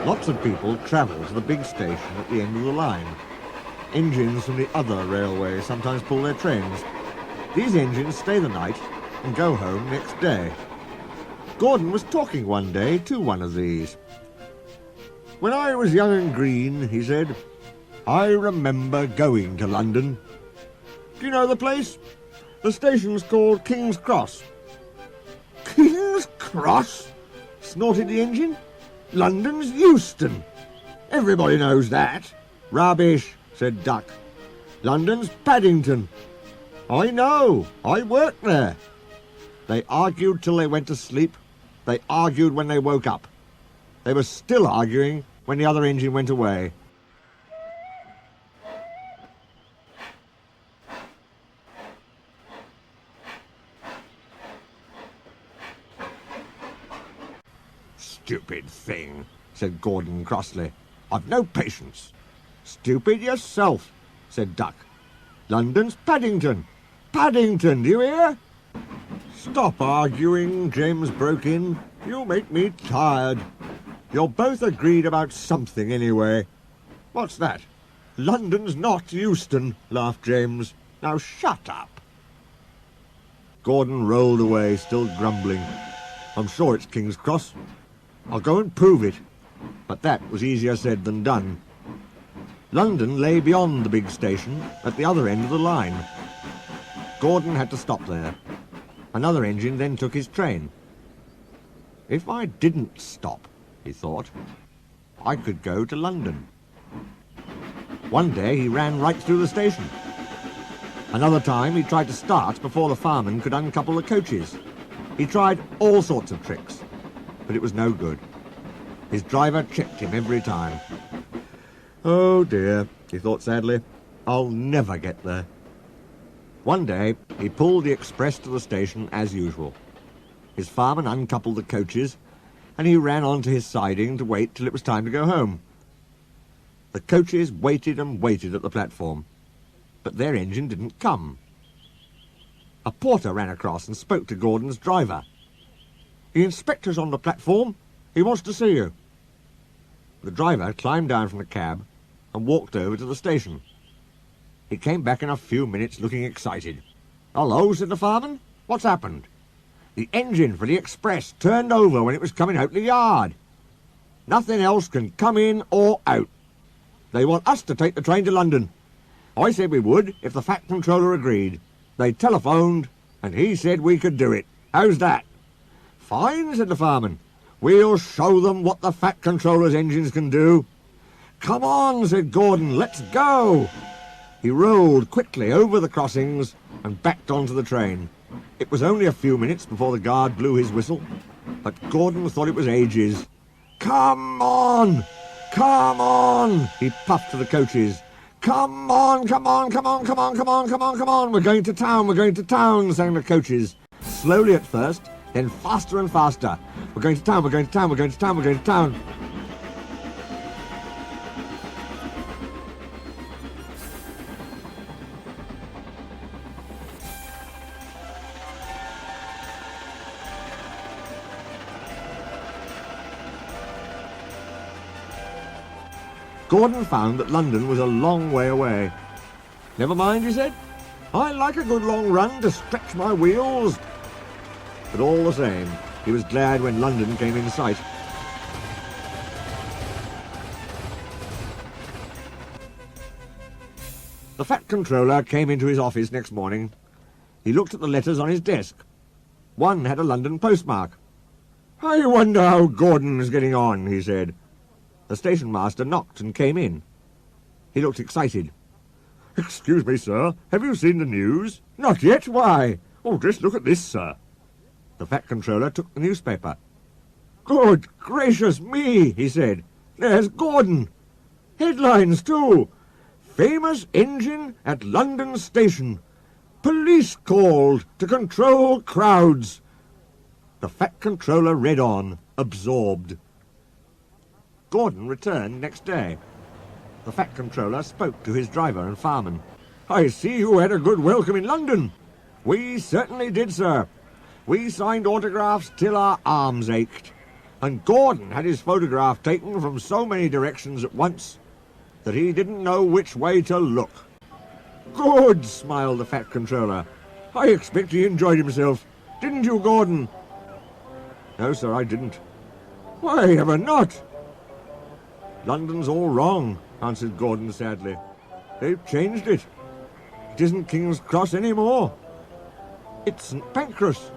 Lots of people travel to the big station at the end of the line. Engines from the other railways sometimes pull their trains. These engines stay the night and go home next day. Gordon was talking one day to one of these. "When I was young and green," he said, "I remember going to London. Do you know the place? The station's called King's Cross." "King's Cross?" snorted the engine. "London's Euston. Everybody knows that." "Rubbish," said Duck. "London's Paddington." "I know. I worked there." They argued till they went to sleep. They argued when they woke up. They were still arguing when the other engine went away. "Stupid thing," said Gordon crossly. "I've no patience." "Stupid yourself," said Duck. "London's Paddington. Paddington, do you hear?" "Stop arguing," James broke in. "You make me tired. You're both agreed about something anyway." "What's that?" "London's not Euston," laughed James. "Now shut up." Gordon rolled away, still grumbling. "I'm sure it's King's Cross. I'll go and prove it." But that was easier said than done. London lay beyond the big station, at the other end of the line. Gordon had to stop there. Another engine then took his train. "If I didn't stop," he thought, "I could go to London." One day he ran right through the station. Another time he tried to start before the fireman could uncouple the coaches. He tried all sorts of tricks, but it was no good. His driver checked him every time. "Oh dear," he thought sadly, "I'll never get there." One day he pulled the express to the station as usual. His fireman uncoupled the coaches, and he ran on to his siding to wait till it was time to go home. The coaches waited and waited at the platform, but their engine didn't come. A porter ran across and spoke to Gordon's driver. "The inspector's on the platform. He wants to see you." The driver climbed down from the cab and walked over to the station. He came back in a few minutes looking excited. "Hello," said the fireman. "What's happened?" "The engine for the express turned over when it was coming out the yard. Nothing else can come in or out. They want us to take the train to London. I said we would if the Fat Controller agreed. They telephoned and he said we could do it. How's that?" "Fine," said the fireman. "We'll show them what the Fat Controller's engines can do." "Come on," said Gordon, "let's go." He rolled quickly over the crossings and backed onto the train. It was only a few minutes before the guard blew his whistle, but Gordon thought it was ages. "Come on! Come on!" he puffed to the coaches. "Come on, come on, come on, come on, come on, come on, come on! We're going to town, we're going to town," sang the coaches. Slowly at first, then faster and faster. "We're going to town, we're going to town, we're going to town, we're going to town." Gordon found that London was a long way away. "Never mind," he said. "I like a good long run to stretch my wheels." But all the same, he was glad when London came in sight. The Fat Controller came into his office next morning. He looked at the letters on his desk. One had a London postmark. "I wonder how Gordon's getting on," he said. The station master knocked and came in. He looked excited. "Excuse me, sir, have you seen the news?" "Not yet, why?" "Oh, just look at this, sir." The Fat Controller took the newspaper. "Good gracious me," he said. "There's Gordon. Headlines, too. Famous engine at London station. Police called to control crowds." The Fat Controller read on, absorbed. Gordon returned next day. The Fat Controller spoke to his driver and fireman. "I see you had a good welcome in London." "We certainly did, sir. We signed autographs till our arms ached. and Gordon had his photograph taken from so many directions at once that he didn't know which way to look. Good, smiled the Fat Controller. I expect he enjoyed himself. Didn't you, Gordon? No, sir, I didn't. Why ever not? London's all wrong, answered Gordon sadly. They've changed it. It isn't King's Cross any more. It's St. Pancras.